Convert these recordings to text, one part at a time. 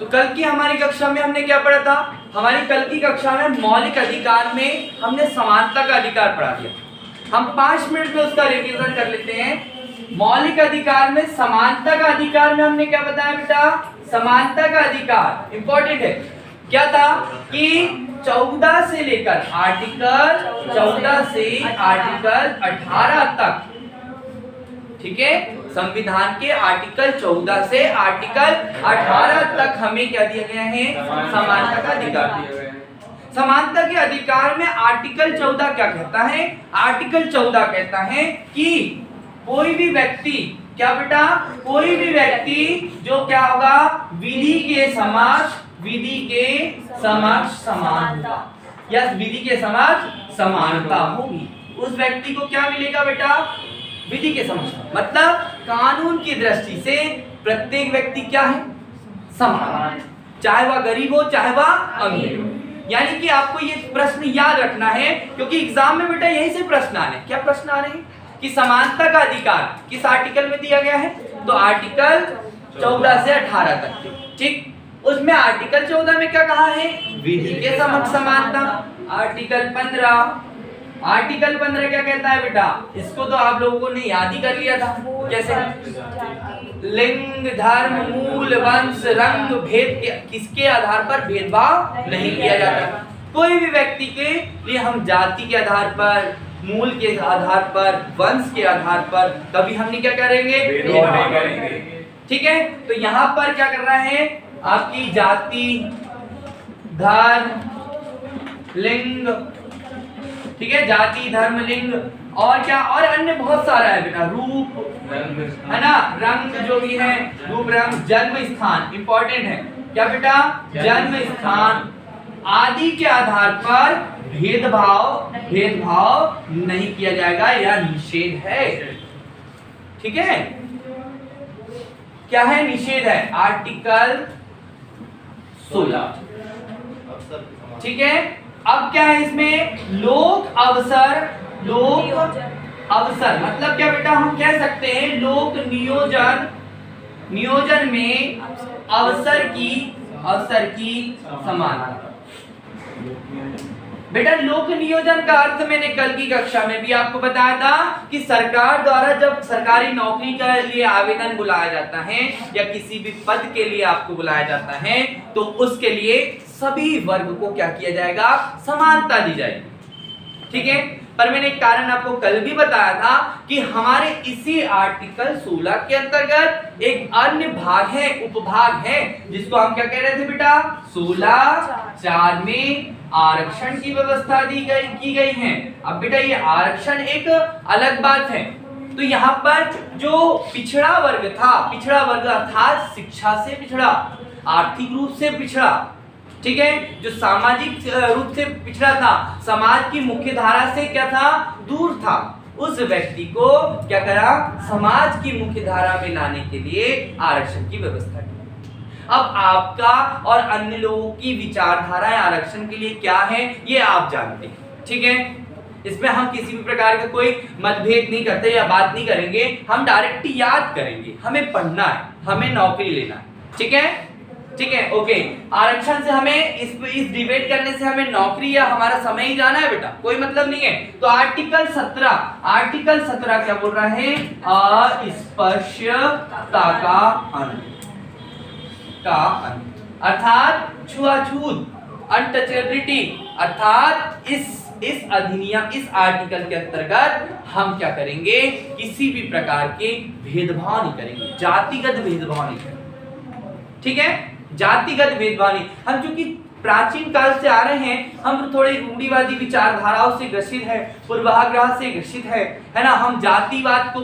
तो कल की हमारी कक्षा में हमने क्या पढ़ा था? हमारी कल की कक्षा में मौलिक अधिकार में हमने समानता का अधिकार पढ़ा दिया। हम 5 मिनट में उसका रिवीजन कर लेते हैं। मौलिक अधिकार में समानता का अधिकार में हमने क्या बताया बेटा? समानता का अधिकार इंपॉर्टेंट है। क्या था कि 14 से लेकर आर्टिकल 14 से आर्टिकल 18 तक, ठीक है, संविधान के आर्टिकल 14 से आर्टिकल 18 तक हमें क्या दिया गया है? समानता का अधिकार दिया गया है। समानता के अधिकार में आर्टिकल 14 क्या कहता है? आर्टिकल 14 कहता है कि कोई भी व्यक्ति, क्या बेटा? कोई भी व्यक्ति जो क्या होगा? विधि के समक्ष समान होगा, या विधि के समक्ष समानता होगी, उस व्यक्ति को क्या मिलेगा बेटा? विधि के समक्ष। मतलब कानून की दृष्टि से प्रत्येक व्यक्ति क्या है? समान, चाहे वह गरीब हो चाहे वह अमीर हो। यानी कि आपको ये प्रश्न याद रखना है, क्योंकि एग्जाम में बेटा यही से प्रश्न आ रहे हैं। क्या प्रश्न आ रहे हैं? कि समानता का अधिकार किस आर्टिकल में दिया गया है? तो आर्टिकल 14 से 18 तक, ठीक। उसमें आर्टिकल 14 में क्या कहा है? विधि के समक्ष समानता। आर्टिकल 15 क्या कहता है बेटा? इसको तो आप लोगों ने याद ही कर लिया था। कैसे? लिंग, धर्म, मूल, वंश, रंग, भेद के किसके आधार पर भेदभाव नहीं किया जाता। कोई भी व्यक्ति के लिए हम जाति के आधार पर, मूल के आधार पर, वंश के आधार पर कभी हमने क्या करेंगे? भेदभाव नहीं करेंगे, ठीक है। तो यहाँ पर क्या कर रहा है? आपकी जाति, धर्म, लिंग, ठीक है, जाति, धर्म, लिंग और क्या, और अन्य बहुत सारा है बेटा, रूप है ना, रंग जो भी है, रूप, रंग, जन्म स्थान इंपॉर्टेंट है। क्या बेटा? जन्म स्थान आदि के आधार पर भेदभाव नहीं किया जाएगा या निषेध है, ठीक है। क्या है? निषेध है, आर्टिकल 16, ठीक है। अब क्या है इसमें? लोक अवसर मतलब क्या बेटा? हम कह सकते हैं लोक नियोजन में अवसर की समानता। बेटा लोक नियोजन का अर्थ मैंने कल की कक्षा में भी आपको बताया था कि सरकार द्वारा जब सरकारी नौकरी के लिए आवेदन बुलाया जाता है या किसी भी पद के लिए आपको बुलाया जाता है, तो उसके लिए सभी वर्ग को क्या किया जाएगा? समानता दी जाएगी, ठीक है। पर मैंने एक कारण आपको कल भी बताया था कि हमारे इसी आर्टिकल 16 के अंतर्गत एक अन्य भाग है, उपभाग है, जिसको हम क्या कह रहे थे बेटा? 16(4) में आरक्षण की व्यवस्था की गई है। अब बेटा ये आरक्षण एक अलग बात है। तो यहाँ पर जो पिछड़ा वर्ग था, पिछड़ा वर्ग अर्थात शिक्षा से पिछड़ा, आर्थिक रूप से पिछड़ा, ठीक है, जो सामाजिक रूप से पिछड़ा था, समाज की मुख्य धारा से क्या था? दूर था, उस व्यक्ति को क्या करा? समाज की मुख्य धारा में लाने के लिए आरक्षण की व्यवस्था की। अब आपका और अन्य लोगों की विचारधाराएं आरक्षण के लिए क्या है ये आप जानते हैं, ठीक है। इसमें हम किसी भी प्रकार का कोई मतभेद नहीं करते या बात नहीं करेंगे, हम डायरेक्ट याद करेंगे। हमें पढ़ना है, हमें नौकरी लेना है, ठीक है, ठीक है, ओके। आरक्षण से हमें इस डिबेट करने से हमें नौकरी या हमारा समय ही जाना है बेटा, कोई मतलब नहीं है। तो आर्टिकल 17 क्या बोल रहा है? अस्पृश्यता का अंत, अर्थात छुआछूत, अनटचेबिलिटी, अर्थात इस अधिनियम, इस आर्टिकल के अंतर्गत हम क्या करेंगे? किसी भी प्रकार के भेदभाव नहीं करेंगे, जातिगत भेदभाव नहीं करेंगे, ठीक है। जातिगत भेदभाव नहीं। हम चूंकि प्राचीन काल से आ रहे हैं, हम थोड़े रूढ़िवादी विचारधाराओं से ग्रसित है, पूर्वाग्रह से ग्रसित है ना। हम जातिवाद को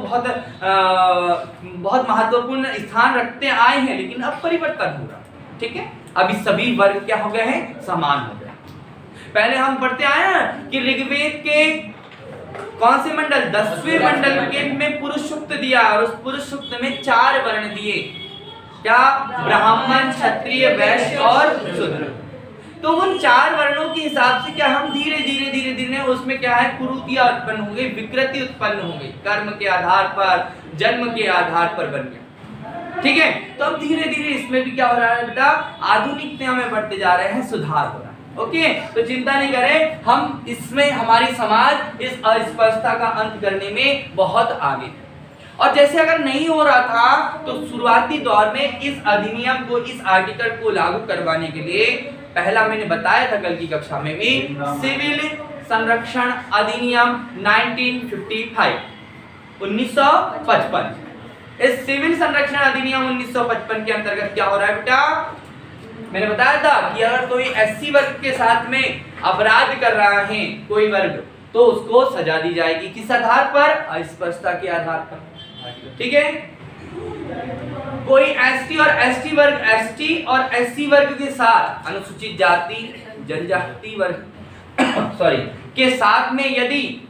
बहुत महत्वपूर्ण स्थान रखते आए हैं, लेकिन अब परिवर्तन हो रहा, ठीक है। अभी सभी वर्ग क्या हो गए हैं? समान हो गए। पहले हम पढ़ते आए हैं कि ऋग्वेद के कौन से मंडल? 10वें मंडल के में पुरुष सूक्त दिया, और उस पुरुष सूक्त में 4 वर्ण दिए। क्या? ब्राह्मण, क्षत्रिय, वैश्य और शूद्र। तो उन 4 वर्णों के हिसाब से क्या हम धीरे धीरे उसमें क्या है? कुरीतियां उत्पन्न होंगी, विकृति उत्पन्न होंगी, कर्म के आधार पर, जन्म के आधार पर बन गया। ठीक है। तो अब धीरे धीरे इसमें भी क्या हो रहा है बेटा, आधुनिकता में बढ़ते जा रहे हैं, सुधार हो रहा है। ओके, तो चिंता नहीं करें, हम इसमें हमारी समाज इस अस्पष्टता का अंत करने में बहुत आगे है। और जैसे अगर नहीं हो रहा था तो शुरुआती दौर में इस अधिनियम को, इस आर्टिकल को लागू करवाने के लिए पहला मैंने बताया था कल की कक्षा में भी, सिविल संरक्षण अधिनियम 1955 1955। इस सिविल संरक्षण अधिनियम 1955 के अंतर्गत क्या हो रहा है बेटा, मैंने बताया था कि अगर कोई एससी वर्ग के साथ में अपराध कर रहा है कोई वर्ग, तो उसको सजा दी जाएगी, किस आधार पर, अस्पष्टता के आधार पर। ठीक है, कोई एसटी और एसटी वर्ग, एसटी और एससी वर्ग के साथ, अनुसूचित जाति जनजाति वर्ग सॉरी के साथ में यदि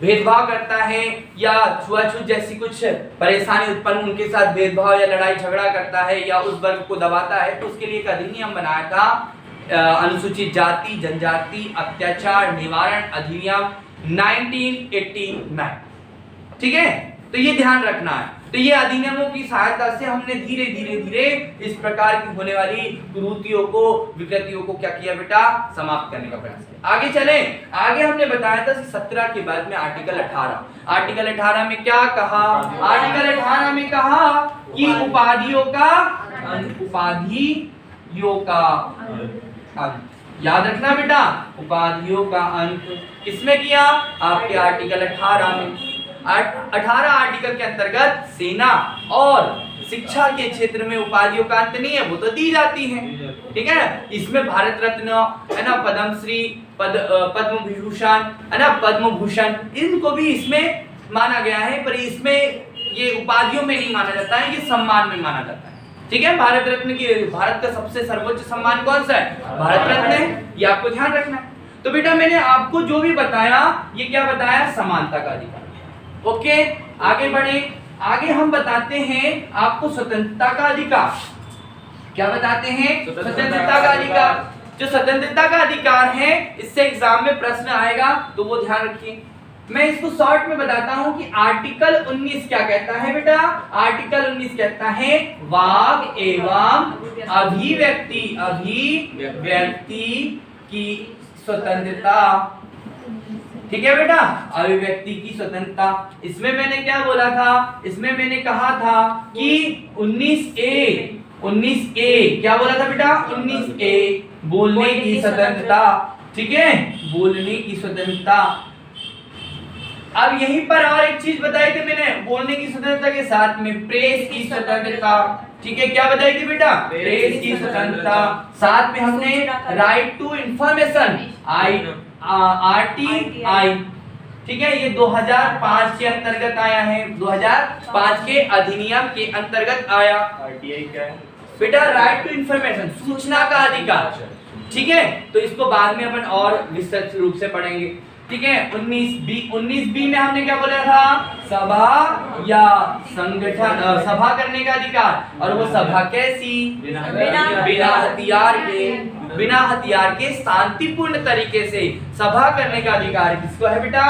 भेदभाव करता है या छुआछूत जैसी कुछ परेशानी उत्पन्न, उनके साथ भेदभाव या लड़ाई झगड़ा करता है या उस वर्ग को दबाता है, तो उसके लिए एक अधिनियम बनाया था, अनुसूचित जाति जनजाति अत्याचार निवारण अधिनियम 1989। ठीक है, तो ये ध्यान रखना है। तो ये अधिनियमों की सहायता से हमने धीरे धीरे धीरे इस प्रकार की होने वाली कुरीतियों को, विकृतियों को क्या किया बेटा, समाप्त करने का प्रयास किया। आगे चले, आगे हमने बताया था 17 के बाद में आर्टिकल 18। आर्टिकल 18 में क्या कहा, आर्टिकल 18 में कहा कि उपाधियों का अंत, याद रखना बेटा, उपाधियों का अंत किसमें किया, आपके आर्टिकल 18 में। 18 आर्टिकल के अंतर्गत सेना और शिक्षा के क्षेत्र में उपाधियों का अंत नहीं है, वो तो दी जाती है। ठीक है, इसमें भारत रत्न है ना, पद्मश्री, पद्म विभूषण है ना, पद्म भूषण, इनको भी इसमें माना गया है, पर इसमें ये उपाधियों में नहीं माना जाता है, ये सम्मान में माना जाता है। ठीक है, भारत रत्न की, भारत का सबसे सर्वोच्च सम्मान कौन सा है, भारत रत्न है, ये आपको ध्यान रखना है। तो बेटा मैंने आपको जो भी बताया, ये क्या बताया, समानता का अधिकार। ओके, आगे बढ़े, आगे हम बताते हैं आपको स्वतंत्रता का अधिकार। क्या बताते हैं, स्वतंत्रता का अधिकार। जो स्वतंत्रता का अधिकार है, इससे एग्जाम में प्रश्न आएगा, तो वो ध्यान रखिए। मैं इसको शॉर्ट में बताता हूं कि आर्टिकल 19 क्या कहता है बेटा, आर्टिकल 19 कहता है वाक एवं अभिव्यक्ति की स्वतंत्रता। ठीक है बेटा, अभिव्यक्ति की स्वतंत्रता। इसमें मैंने क्या बोला था, इसमें मैंने कहा था कि 19A क्या बोला था बेटा, 19A बोलने की स्वतंत्रता। ठीक है, बोलने की स्वतंत्रता। अब यहीं पर और एक चीज बताई थी मैंने, बोलने की स्वतंत्रता के साथ में प्रेस की स्वतंत्रता। ठीक है, क्या बताई थी बेटा, प्रेस की स्वतंत्रता। साथ में हमने राइट टू इंफॉर्मेशन, RTI। ठीक है, ये 2005 के अंतर्गत आया है, 2005 के अधिनियम के अंतर्गत आया। RTI क्या है बेटा, राइट टू इंफॉर्मेशन, सूचना का अधिकार। ठीक है, तो इसको बाद में अपन और विस्तृत रूप से पढ़ेंगे। ठीक है, 19B में हमने क्या बोला था, सभा या संगठन, सभा करने का अधिकार। और वो सभा कैसी, बिना हथियार के शांतिपूर्ण तरीके से सभा करने का अधिकार किसको है बेटा,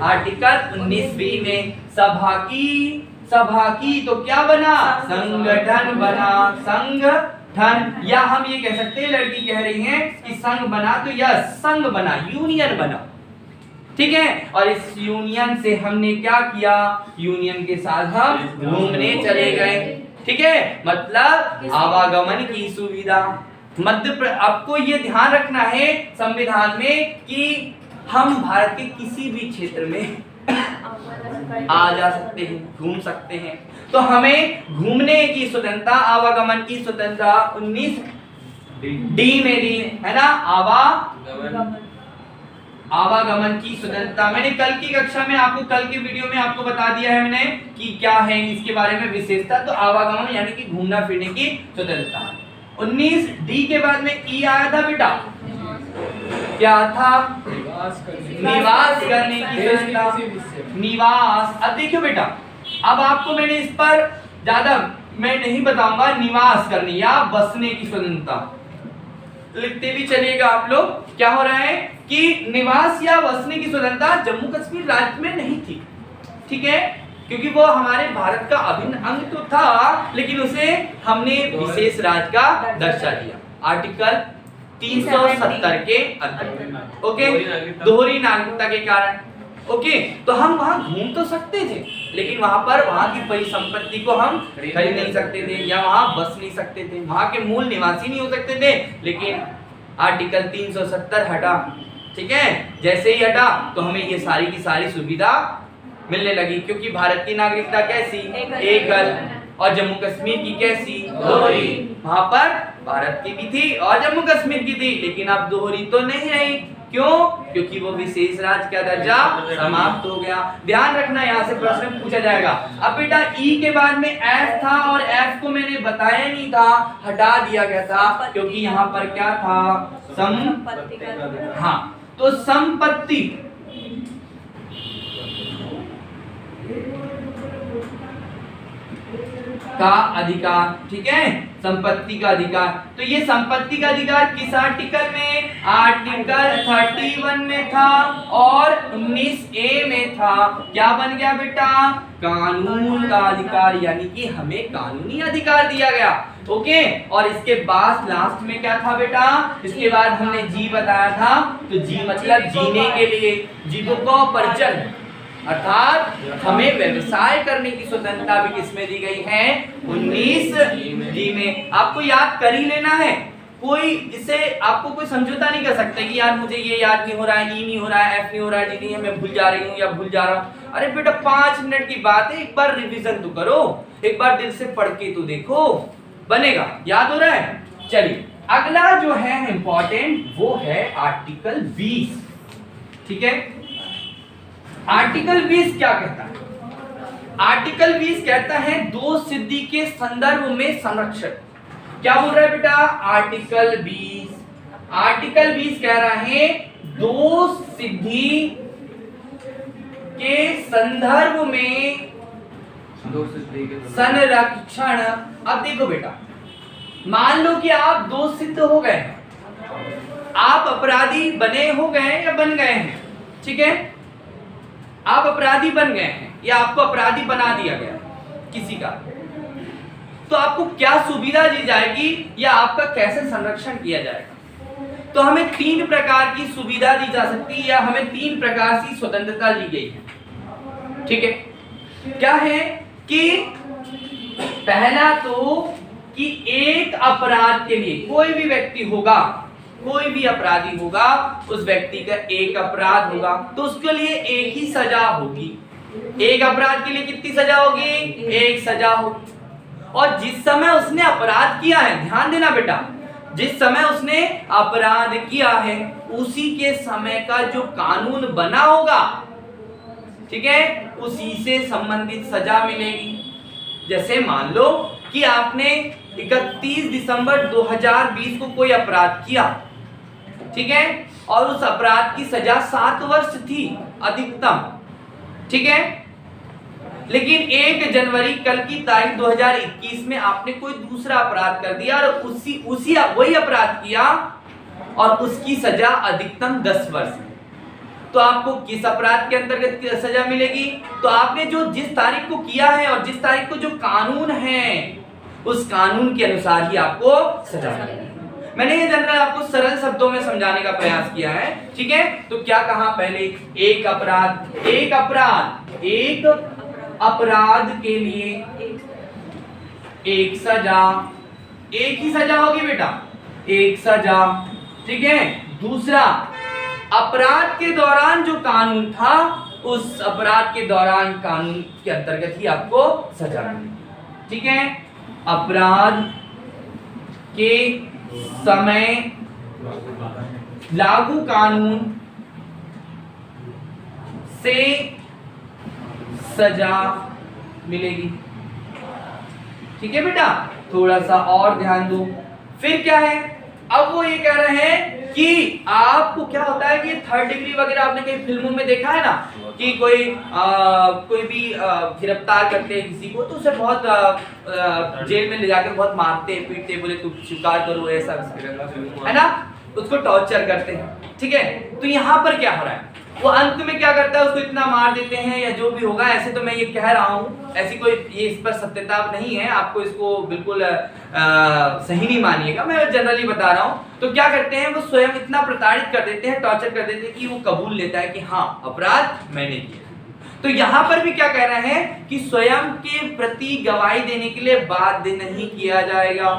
आर्टिकल 19B में। सभा की तो क्या बना, संगठन बना, संगठन, या हम ये कह सकते हैं, लड़की कह रही है कि संघ बना, तो यह संघ बना, यूनियन बना। ठीक है, और इस यूनियन से हमने क्या किया, यूनियन के साथ हम घूमने चले गए। ठीक है, मतलब आवागमन की सुविधा। आपको ये ध्यान रखना है संविधान में कि हम भारत के किसी भी क्षेत्र में आ जा सकते हैं, घूम सकते हैं। तो हमें घूमने की स्वतंत्रता, आवागमन की स्वतंत्रता 19D में दी है ना, आवागमन की स्वतंत्रता। मैंने कल की कक्षा में आपको, कल के वीडियो में आपको बता दिया है मैंने कि क्या है इसके बारे में विशेषता। तो आवागमन यानी कि घूमना फिरने की स्वतंत्रता। 19D के बाद में E आया था बेटा, क्या था, निवास करने की स्वतंत्रता, निवास। अब देखियो बेटा, अब आपको मैंने इस पर ज्यादा मैं नहीं बताऊंगा, निवास करने या बसने की स्वतंत्रता लिखते भी चलिएगा आप लोग। क्या हो रहा है कि निवास या बसने की स्वतंत्रता जम्मू कश्मीर राज्य में नहीं थी। ठीक है, क्योंकि वो हमारे भारत का अभिन्न अंग तो था, लेकिन उसे हमने विशेष राज्य का दर्जा दिया आर्टिकल 370 के अंतर्गत। ओके, दोहरी नागरिकता के कारण। ओके, तो हम वहां घूम तो सकते थे, लेकिन वहां पर वहां की परिसंपत्ति को हम खरीद नहीं सकते थे या वहां बस नहीं सकते थे, वहां के मूल निवासी नहीं हो सकते थे। लेकिन आर्टिकल 370 हटा, ठीक है, जैसे ही हटा तो हमें ये सारी की सारी सुविधा मिलने लगी, क्योंकि भारत की नागरिकता कैसी, एकल, और जम्मू कश्मीर की कैसी, दोहरी। वहां पर भारत की भी थी और जम्मू कश्मीर की थी, लेकिन अब दोहरी तो नहीं रही। क्यों? क्योंकि वो विशेष राज्य का दर्जा समाप्त हो गया। ध्यान रखना, यहाँ से प्रश्न पूछा जाएगा। अब बेटा ई के बाद में एफ था, और एफ को मैंने बताया नहीं था, हटा दिया गया था, क्योंकि यहाँ पर क्या था, हाँ, तो संपत्ति का अधिकार, ठीक है, संपत्ति का अधिकार। तो ये संपत्ति का अधिकार किस आर्टिकल में, आर्टिकल 31 में था और 19A में था। क्या बन गया बेटा, कानून का अधिकार, यानी कि हमें कानूनी अधिकार दिया गया। ओके, और इसके बाद लास्ट में क्या था बेटा, इसके बाद हमने जी बताया था, तो जी मतलब जीने के लिए, जीविकोपार्जन, अर्थात हमें व्यवसाय करने की स्वतंत्रता भी किसमें दी गई है, 19 में। आपको याद कर ही लेना है, कोई इसे आपको कोई समझौता नहीं कर सकता कि यार मुझे ये याद नहीं हो रहा है, ई नहीं हो रहा है, एफ नहीं हो रहा है, जी नहीं है, मैं भूल जा रही हूँ या भूल जा रहा हूँ। अरे बेटा 5 मिनट की बात है, एक बार रिवीजन तो करो, एक बार दिल से पढ़ के तो देखो, बनेगा, याद हो रहा है। चलिए अगला जो है इंपॉर्टेंट, वो है आर्टिकल 20, ठीक है। आर्टिकल 20 क्या कहता है, आर्टिकल 20 कहता है दो सिद्धि के संदर्भ में संरक्षण। क्या बोल रहा है बेटा, आर्टिकल 20 कह रहा है दो सिद्धि के संदर्भ में संरक्षण। अब देखो बेटा, मान लो कि आप दो सिद्ध हो गए, आप अपराधी बने हो गए या बन गए हैं, ठीक है, आप अपराधी बन गए हैं या आपको अपराधी बना दिया गया किसी का, तो आपको क्या सुविधा दी जाएगी या आपका कैसे संरक्षण किया जाएगा। तो हमें 3 प्रकार की सुविधा दी जा सकती है या हमें 3 प्रकार की स्वतंत्रता दी गई है, ठीक है। क्या है कि पहला तो कि एक अपराध के लिए कोई भी व्यक्ति होगा, कोई भी अपराधी होगा, उस व्यक्ति का एक अपराध होगा तो उसके लिए एक ही सजा होगी। एक अपराध के लिए कितनी सजा होगी, एक सजा होगी। और जिस समय उसने अपराध किया है, ध्यान देना बेटा, जिस समय उसने अपराध किया है उसी के समय का जो कानून बना होगा, ठीक है, उसी से संबंधित सजा मिलेगी। जैसे मान लो कि आपने 31 दिसंबर 2020 को कोई अपराध किया, ठीक है, और उस अपराध की सजा 7 वर्ष थी अधिकतम, ठीक है, लेकिन 1 जनवरी कल की तारीख 2021 में आपने कोई दूसरा अपराध कर दिया और वही अपराध किया और उसकी सजा अधिकतम 10 वर्ष है। तो आपको किस अपराध के अंतर्गत सजा मिलेगी, तो आपने जो जिस तारीख को किया है और जिस तारीख को जो कानून है उस कानून के अनुसार ही आपको सजा मिलेगी। मैंने ये जनरल आपको सरल शब्दों में समझाने का प्रयास किया है, ठीक है। तो क्या कहा पहले, एक अपराध के लिए एक सजा, एक ही सजा होगी बेटा, एक सजा, ठीक है। दूसरा, अपराध के दौरान जो कानून था उस अपराध के दौरान कानून के अंतर्गत ही आपको सजा मिलेगी, ठीक है। अपराध के समय लागू कानून से सजा मिलेगी, ठीक है बेटा। थोड़ा सा और ध्यान दो, फिर क्या है, अब वो ये कह रहे हैं कि आपको क्या होता है कि 3rd डिग्री वगैरह आपने कई फिल्मों में देखा है ना कि कोई भी गिरफ्तार करते हैं किसी को तो उसे बहुत जेल में ले जाकर बहुत मारते पीटते, बोले तू स्वीकार करो, ऐसा है ना, उसको टॉर्चर करते हैं, ठीक है। तो यहाँ पर क्या हो रहा है, वो अंत में क्या करता है, उसको इतना मार देते हैं या जो भी होगा। ऐसे तो मैं ये कह रहा हूँ, ऐसी कोई ये इस पर सत्यता नहीं है, आपको इसको बिल्कुल सही नहीं मानिएगा, मैं जनरली बता रहा हूँ। तो क्या करते हैं, वो स्वयं इतना प्रताड़ित कर देते हैं, टॉर्चर कर देते हैं कि वो कबूल लेता है कि हाँ अपराध मैंने किया। तो यहाँ पर भी क्या कह रहे हैं कि स्वयं के प्रति गवाही देने के लिए बाध्य नहीं किया जाएगा।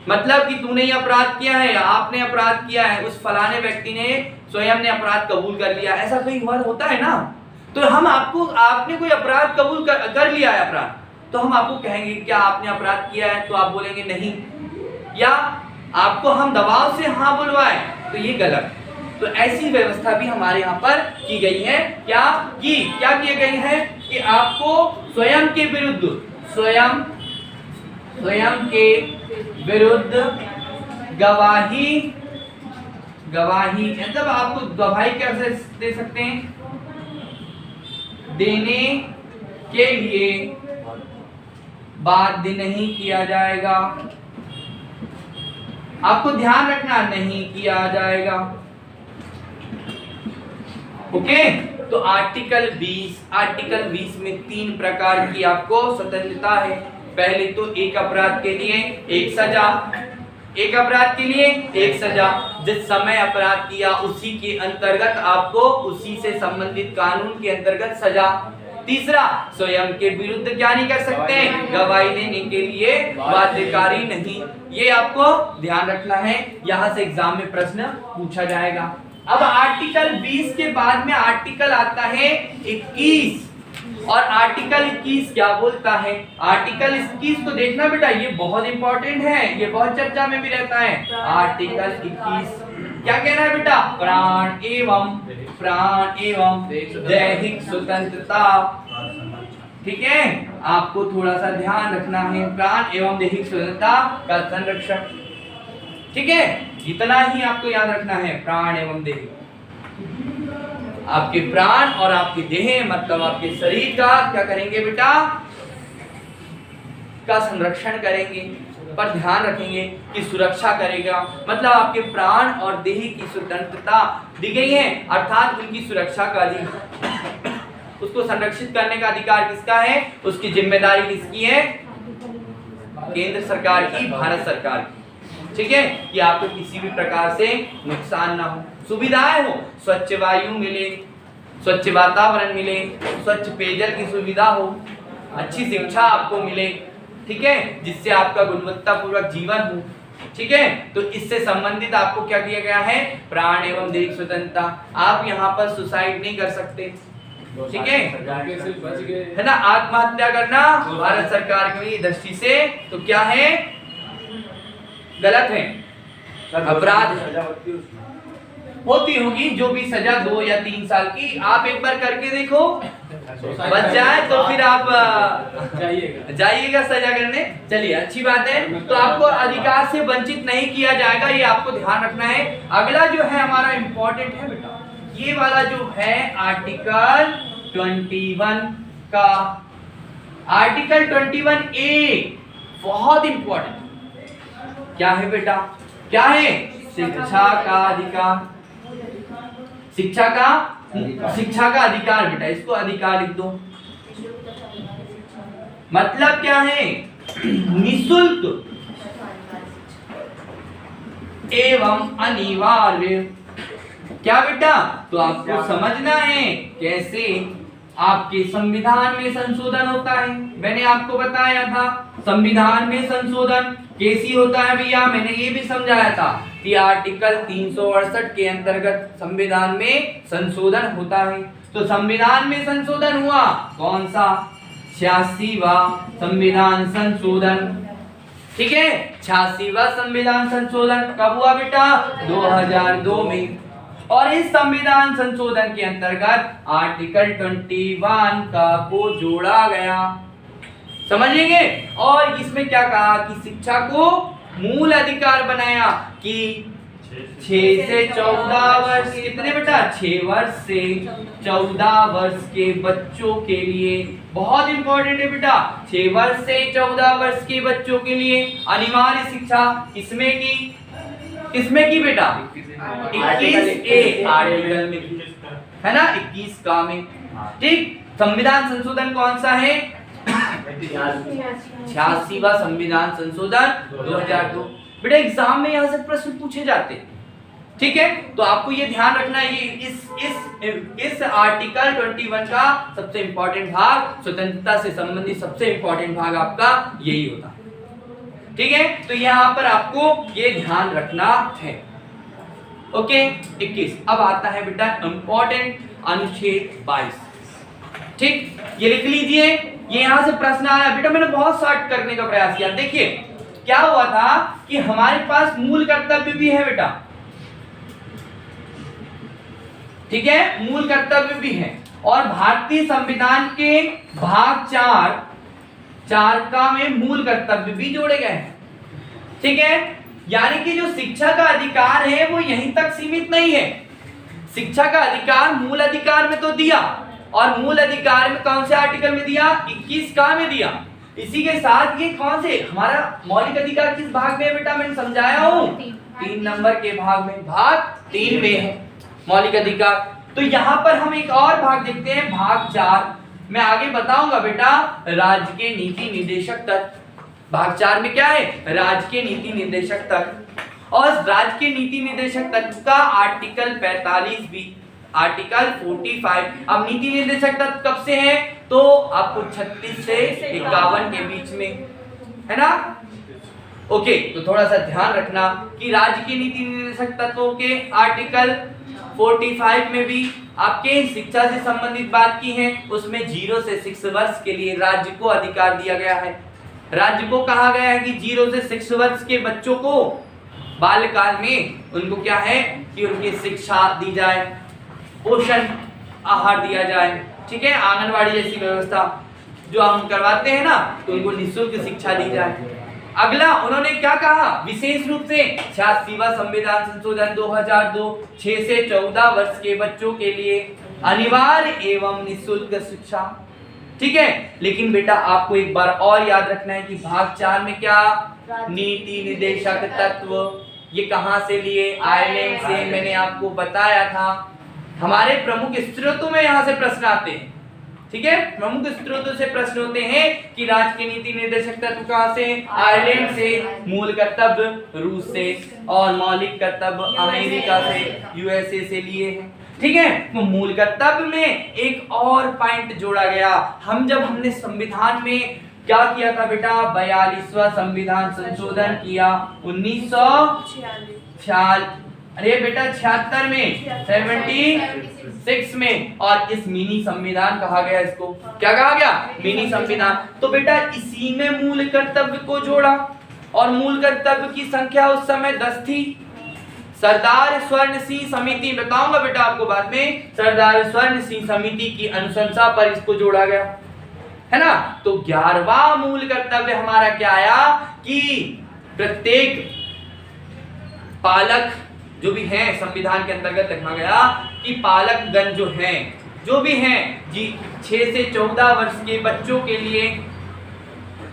मतलब कि तूने ये अपराध किया है या आपने अपराध किया है, उस फलाने व्यक्ति ने स्वयं ने अपराध कबूल कर लिया, ऐसा कई बार होता है ना। तो हम आपने कोई अपराध कबूल कर लिया है अपराध, तो हम आपको कहेंगे क्या आपने अपराध किया है, तो आप बोलेंगे नहीं, या आपको हम दबाव से हाँ बुलवाए तो ये गलत। तो ऐसी व्यवस्था भी हमारे यहाँ पर की गई है। क्या किए गई है कि आपको स्वयं के विरुद्ध गवाही मतलब आपको गवाही कैसे दे सकते हैं, देने के लिए बाध्य नहीं किया जाएगा। आपको ध्यान रखना, नहीं किया जाएगा। ओके, तो आर्टिकल 20 में 3 प्रकार की आपको स्वतंत्रता है। पहले तो एक अपराध के लिए एक सजा, एक अपराध के लिए एक सजा, जिस समय अपराध किया उसी के अंतर्गत आपको उसी से संबंधित कानून के अंतर्गत सजा। तीसरा, स्वयं के विरुद्ध क्या नहीं कर सकते, गवाही देने के लिए बाध्यकारी नहीं। ये आपको ध्यान रखना है, यहां से एग्जाम में प्रश्न पूछा जाएगा। अब आर्टिकल 20 के बाद में आर्टिकल आता है 21, और आर्टिकल 21 क्या बोलता है। आर्टिकल 21 को देखना बेटा, ये बहुत इंपॉर्टेंट है, ये बहुत चर्चा में भी रहता है। आर्टिकल 21 क्या कह रहा है बेटा, प्राण एवं दैहिक स्वतंत्रता। ठीक है, आपको थोड़ा सा ध्यान रखना है, प्राण एवं दैहिक स्वतंत्रता का संरक्षण। ठीक है, इतना ही आपको याद रखना है, प्राण एवं देह। आपके प्राण और आपकी देह मतलब आपके शरीर का क्या करेंगे बेटा, का संरक्षण करेंगे, पर ध्यान रखेंगे कि सुरक्षा करेगा। मतलब आपके प्राण और देह की स्वतंत्रता दी गई है, अर्थात उनकी सुरक्षा का अधिकार, उसको संरक्षित करने का अधिकार किसका है, उसकी जिम्मेदारी किसकी है, केंद्र सरकार की, भारत सरकार की। ठीक है, कि आपको किसी भी प्रकार से नुकसान ना हो, सुविधाएं हो, स्वच्छ वायु मिले, स्वच्छ वातावरण मिले, स्वच्छ पेयजल की सुविधा हो, अच्छी शिक्षा आपको मिले। ठीक है, जिससे आपका गुणवत्तापूर्वक जीवन हो। ठीक है, तो इससे संबंधित आपको क्या किया गया है, प्राण एवं दैहिक स्वतंत्रता। आप यहाँ पर सुसाइड नहीं कर सकते। ठीक है ना, आत्महत्या करना भारत सरकार की दृष्टि से तो क्या है, गलत है, अपराध होती होगी, जो भी सजा 2 या 3 साल की। आप एक बार करके देखो, बच जाए तो फिर आप जाइएगा सजा करने। चलिए, अच्छी बात है। तो आपको अधिकार से वंचित नहीं किया जाएगा, ये आपको ध्यान रखना है। अगला जो है हमारा इंपॉर्टेंट है बेटा, ये वाला जो है आर्टिकल 21 का, आर्टिकल 21A बहुत इंपॉर्टेंट। क्या है बेटा, क्या है, शिक्षा का अधिकार, शिक्षा का अधिकार बेटा, इसको अधिकार लिख दो। मतलब क्या है, निःशुल्क एवं अनिवार्य। क्या बेटा, तो आपको समझना है कैसे आपके संविधान में संशोधन होता है। मैंने आपको बताया था संविधान में संशोधन कैसी होता है भैया, मैंने ये भी समझाया था कि आर्टिकल 368 के अंतर्गत संविधान में संशोधन होता है। तो संविधान में संशोधन हुआ कौन सा, 86वां संविधान संशोधन। ठीक है, 86वां संविधान संशोधन कब हुआ बेटा, 2002 में। और इस संविधान संशोधन के अंतर्गत आर्टिकल 21 का को जोड़ा गया, समझेंगे। और इसमें क्या कहा कि शिक्षा को मूल अधिकार बनाया कि 6 से 14 वर्ष, कितने बेटा, 6 वर्ष से 14 वर्ष के बच्चों के लिए, बहुत इंपॉर्टेंट है बेटा, 6 वर्ष से 14 वर्ष के बच्चों के लिए अनिवार्य शिक्षा किसमें की बेटा, 21A आर्टिकल में। है ना 21 का में। ठीक, संविधान संशोधन कौन सा है? 86वां संविधान संशोधन 2002। बेटा एग्जाम में यहाँ से प्रश्न पूछे जाते हैं, ठीक है, तो आपको ये ध्यान रखना है, ये इस आर्टिकल 21 का सबसे इंपॉर्टेंट भाग, स्वतंत्रता से संबंधित सबसे इंपॉर्टेंट भाग आपका यही होता है, ठीक है, तो यहाँ पर आपको ये ध्यान रखना है। ओके 21। अब आता है बेटा इंपॉर्टेंट अनुच्छेद 22। ठीक, ये लिख लीजिए, ये यहां से प्रश्न आया बेटा, मैंने बहुत शॉर्ट करने का प्रयास किया। देखिए क्या हुआ था कि हमारे पास मूल कर्तव्य भी है बेटा, ठीक है, मूल कर्तव्य भी है, और भारतीय संविधान के भाग 4 का में मूल कर्तव्य भी जोड़े गए हैं, ठीक है, यानी कि जो शिक्षा का अधिकार है वो यहीं तक सीमित नहीं है। शिक्षा का अधिकार मूल अधिकार में तो दिया, और मूल अधिकार में कौन से आर्टिकल में दिया? 21 का में दिया। इसी के साथ ये कौन से हमारा मौलिक अधिकार किस भाग में है बेटा? मैंने समझाया हूं 3 नंबर के भाग में, भाग 3 में है मौलिक अधिकार। तो यहाँ पर हम एक और भाग देखते हैं, भाग 4। मैं आगे बताऊंगा बेटा, राज्य के नीति निर्देशक तत्व। भाग 4 में क्या है? राज्य के नीति निर्देशक तत्व, और राज्य के नीति निर्देशक तत्व का आर्टिकल 45 भी, आर्टिकल 45। अब नीति निर्देशक तत्व कब से है? तो आपको 36 से 51 के बीच में, है ना? ओके, तो थोड़ा सा ध्यान रखना कि राज्य के नीति निर्देशक तत्वों के आर्टिकल 45 में भी आपके शिक्षा से संबंधित बात की है, उसमें 0 से 6 वर्ष के लिए राज्य को अधिकार दिया गया है। राज्य को कहा गया है कि 0 से 6 वर्ष के बच्चों को बाल्यकाल में उनको क्या है कि उनकी शिक्षा दी जाए, पोषण आहार दिया जाए, ठीक है, आंगनवाड़ी जैसी व्यवस्था जो हम करवाते हैं ना, तो उनको निःशुल्क शिक्षा दी जाए। अगला उन्होंने क्या कहा, विशेष रूप से 86वां संविधान संशोधन 2002 6 से 14 वर्ष के बच्चों के लिए अनिवार्य एवं निःशुल्क शिक्षा, ठीक है। लेकिन बेटा आपको एक बार और याद रखना है कि भाग 4 में क्या, नीति निर्देशक तत्व, ये कहां से लिए? आयरलैंड से। मैंने आपको बताया था हमारे प्रमुख स्रोतों में यहां से प्रश्न आते हैं, ठीक है, प्रमुख स्रोतों से प्रश्न होते हैं कि राज्य के नीति निर्देशक तत्व कहां से? आयरलैंड से। मूल कर्तव्य रूस से, और मौलिक कर्तव्य अमेरिका से, यूएसए से लिए हैं, ठीक है। तो मूल कर्तव्य में एक और पॉइंट जोड़ा गया। हमने संविधान में क्या किया था बेटा? 42वां संविधान संशोधन किया 1946, अरे बेटा 76 में, 76 में, और इस मिनी संविधान कहा गया, इसको क्या कहा गया? मिनी संविधान। तो बेटा इसी में मूल कर्तव्य को जोड़ा, और मूल कर्तव्य की संख्या उस समय 10 थी। सरदार स्वर्ण सिंह समिति, बताऊंगा बेटा आपको बाद में, सरदार स्वर्ण सिंह समिति की अनुशंसा पर इसको जोड़ा गया, है ना। तो 11वां मूल कर्तव्य हमारा क्या आया कि प्रत्येक पालक जो भी हैं, संविधान के अंतर्गत लिखा गया कि पालकगण जो भी हैं जी 6 से 14 वर्ष के बच्चों के लिए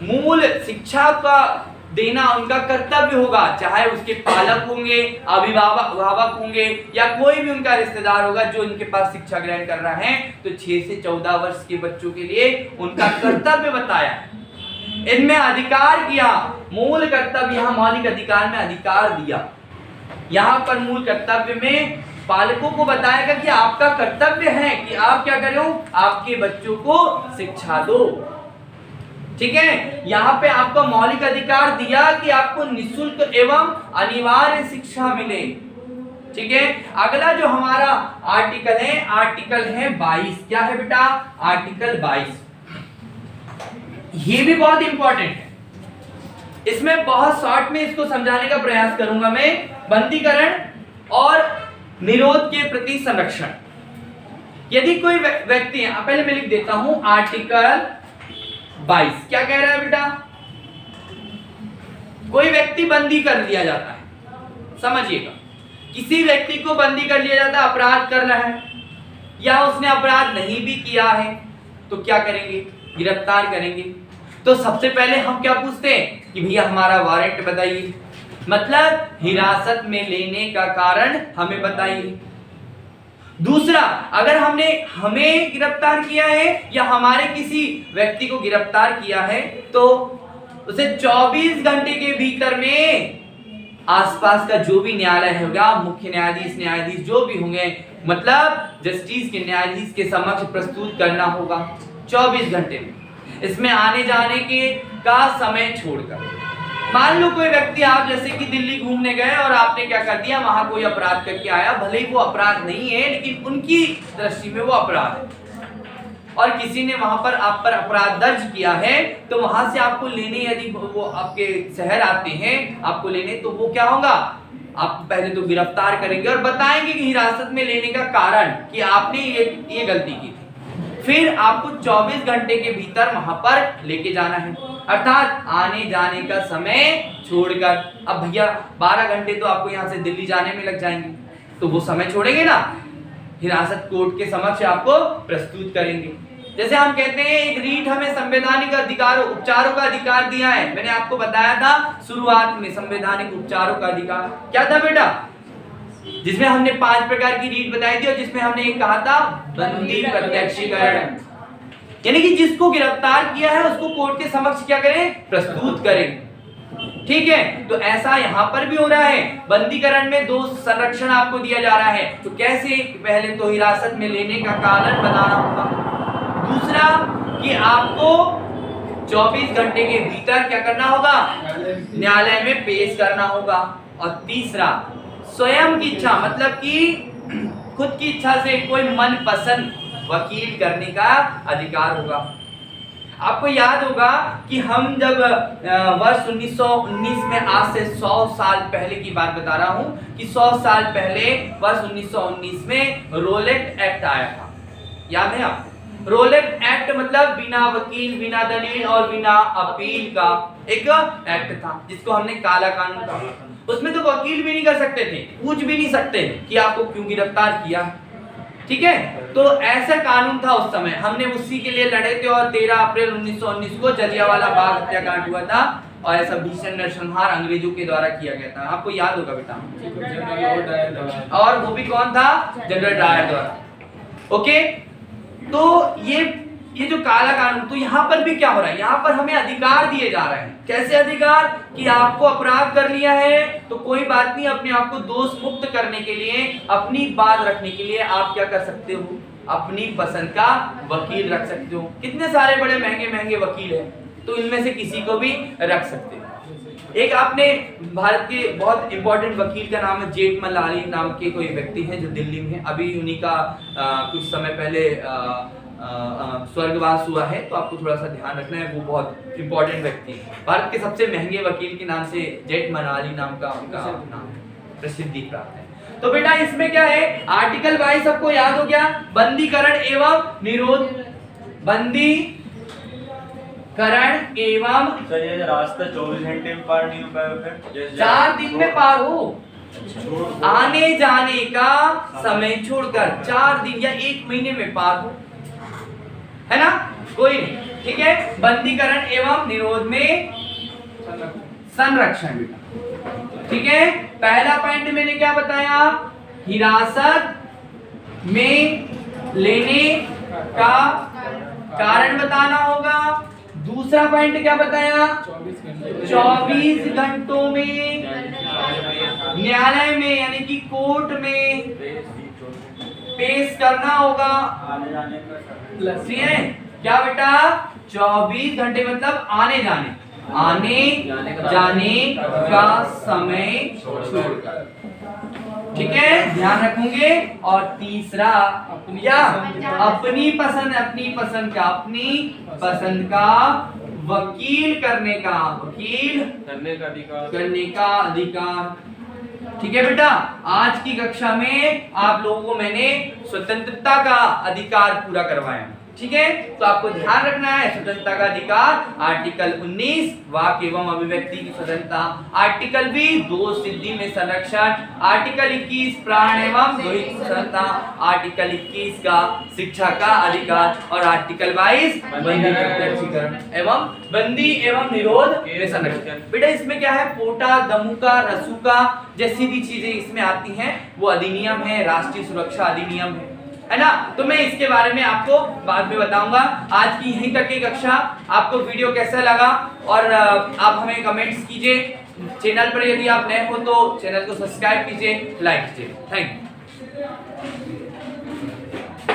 मूल शिक्षा का देना उनका कर्तव्य होगा, चाहे उसके पालक होंगे, अभिभावक होंगे, या कोई भी उनका रिश्तेदार होगा जो उनके पास शिक्षा ग्रहण कर रहा है। तो 6 से 14 वर्ष के बच्चों के लिए उनका कर्तव्य बताया, इनमें अधिकार किया। मूल कर्तव्य, यहाँ मौलिक अधिकार में अधिकार दिया, यहाँ पर मूल कर्तव्य में पालकों को बताएगा कि आपका कर्तव्य है कि आप क्या करो, आपके बच्चों को शिक्षा दो, ठीक है। यहाँ पे आपको मौलिक अधिकार दिया कि आपको निःशुल्क एवं अनिवार्य शिक्षा मिले, ठीक है। अगला जो हमारा आर्टिकल है 22। क्या है बेटा? आर्टिकल 22। ये भी बहुत इंपॉर्टेंट है, इसमें बहुत शॉर्ट में इसको समझाने का प्रयास करूंगा मैं। बंदीकरण और निरोध के प्रति संरक्षण। यदि कोई व्यक्ति, पहले मैं लिख देता हूं आर्टिकल 22 क्या कह रहा है बेटा? कोई व्यक्ति बंदी कर लिया जाता है, समझिएगा, किसी व्यक्ति को बंदी कर लिया जाता है, अपराध कर रहा है, या उसने अपराध नहीं भी किया है, तो क्या करेंगे? गिरफ्तार करेंगे। तो सबसे पहले हम क्या पूछते हैं कि भैया हमारा वारंट बताइए, मतलब हिरासत में लेने का कारण हमें बताइए। दूसरा, अगर हमने हमें गिरफ्तार किया है या हमारे किसी व्यक्ति को गिरफ्तार किया है तो उसे 24 घंटे के भीतर में आसपास का जो भी न्यायालय होगा, मुख्य न्यायाधीश जो भी होंगे, मतलब जस्टिस के न्यायाधीश के समक्ष प्रस्तुत करना होगा 24 घंटे में। इसमें आने जाने के का समय छोड़कर। मान लो कोई व्यक्ति, आप जैसे कि दिल्ली घूमने गए और आपने क्या कर दिया, वहां कोई अपराध करके आया, भले ही वो अपराध नहीं है लेकिन उनकी दृष्टि में वो अपराध है, और किसी ने वहां पर आप पर अपराध दर्ज किया है, तो वहां से आपको लेने, यदि वो आपके शहर आते हैं आपको लेने, तो वो क्या होगा, आप पहले तो गिरफ्तार करेंगे और बताएंगे कि हिरासत में लेने का कारण कि आपने ये गलती की थी। फिर आपको 24 घंटे के भीतर वहां पर लेके जाना है, अर्थात आने जाने का समय छोड़कर। अब भैया 12 घंटे तो आपको यहाँ से दिल्ली जाने में लग जाएंगे, तो वो समय छोड़ेंगे ना, हिरासत कोर्ट के समक्ष आपको प्रस्तुत करेंगे। जैसे हम कहते हैं एक रीट हमें संवैधानिक अधिकारों उपचारों का अधिकार दिया है। मैंने आपको बताया था शुरुआत में संवैधानिक उपचारों का अधिकार क्या था बेटा, जिसमें हमने 5 प्रकार की रीट बताई थी और जिसमें हमने एक कहा था बंदी प्रत्यक्षीकरण, यानी कि जिसको गिरफ्तार किया है उसको कोर्ट के समक्ष क्या करें, प्रस्तुत करें। ठीक है, तो ऐसा यहां पर भी हो रहा है। बंदीकरण में 2 संरक्षण आपको दिया जा रहा है, तो कैसे, पहले तो हिरासत में लेने का कारण बताना होगा, दूसरा कि आपको 24 घंटे के भीतर क्या करना होगा, न्यायालय में पेश करना होगा, और तीसरा स्वयं की इच्छा, मतलब कि खुद की इच्छा से कोई मनपसंद वकील करने का अधिकार होगा। आपको याद होगा कि हम जब वर्ष 1919 में, आज से 100 साल पहले की बात बता रहा हूं कि 100 साल पहले वर्ष 1919 में रोलेट एक्ट आया था, याद है आपको? रोलेट एक्ट मतलब बिना वकील, बिना दलील और बिना अपील का एक एक्ट था, जिसको हमने काला कानून कहा। उसमें तो वकील भी नहीं कर सकते थे, पूछ भी नहीं सकते कि आपको क्यों गिरफ्तार किया। ठीक है, तो ऐसा कानून था उस समय, हमने उसी के लिए लड़े थे, और 13 अप्रैल 1919 को जलियांवाला बाग हत्याकांड हुआ था, और ऐसा भीषण नरसंहार अंग्रेजों के द्वारा किया गया था। आपको याद होगा बेटा, और वो भी कौन था, जनरल डायर द्वारा। ओके, तो ये जो काला कानून, तो यहाँ पर भी क्या हो रहा है, यहाँ पर हमें अधिकार दिए जा रहे हैं। कैसे अधिकार, कि आपको अपराध कर लिया है तो कोई बात नहीं, अपने आप को दोष मुक्त करने के लिए, अपनी बात रखने के लिए आप क्या कर सकते हो, अपनी पसंद का वकील रख सकते हो। कितने सारे बड़े महंगे महंगे वकील हैं, तो इनमें से किसी को भी रख सकते हो। एक आपने भारत के बहुत इंपॉर्टेंट वकील का नाम है जेठमलानी नाम के कोई व्यक्ति हैं जो दिल्ली में, अभी उन्हीं का कुछ समय पहले स्वर्गवास हुआ है, तो आपको थोड़ा सा ध्यान रखना है, वो बहुत इंपॉर्टेंट व्यक्ति है। भारत के सबसे महंगे वकील के नाम से जेठमलानी नाम का उनका नाम प्रसिद्धि प्राप्त है। तो बेटा इसमें क्या है, आर्टिकल 22 सबको याद हो गया, बंदीकरण एवं निरोध, बंदीकरण एवं रास्ता 24 घंटे में पार नहीं हो पाएगा, 4 दिन में पार हो, आने जाने का समय छोड़कर 4 दिन या 1 महीने में पार हो, है ना, कोई नहीं। ठीक है, बंदीकरण एवं निरोध में संरक्षण बेटा। ठीक है, पहला पॉइंट मैंने क्या बताया, हिरासत में लेने का कारण बताना होगा। दूसरा पॉइंट क्या बताया, 24 घंटों में न्यायालय में यानी कि कोर्ट में पेश करना होगा। क्या बेटा, 24 घंटे मतलब आने जाने का समय छोड़कर। ठीक है, ध्यान रखोगे। और तीसरा या अपनी पसंद का वकील करने का अधिकार। ठीक है बेटा, आज की कक्षा में आप लोगों को मैंने स्वतंत्रता का अधिकार पूरा करवाया। ठीक है, तो आपको ध्यान रखना है स्वतंत्रता का अधिकार आर्टिकल 19 वाक एवं अभिव्यक्ति की स्वतंत्रता, आर्टिकल 20 दोष सिद्धि में संरक्षण, आर्टिकल 21 प्राण एवं लोहित की स्वतंत्रता, आर्टिकल 21 का शिक्षा का अधिकार और आर्टिकल 22 बंदी प्रत्यक्षीकरण एवं बंदी एवं निरोध में संरक्षण। बेटा इसमें क्या है, पोटा, दमुका, रसूका जैसी भी चीजें इसमें आती हैं वो अधिनियम है, राष्ट्रीय सुरक्षा अधिनियम है ना। तो मैं इसके बारे में आपको बाद में बताऊंगा। आज की यहीं तक की कक्षा। आपको वीडियो कैसा लगा और आप हमें कमेंट्स कीजिए। चैनल पर यदि आप नए हो तो चैनल को सब्सक्राइब कीजिए, लाइक कीजिए। Thank you.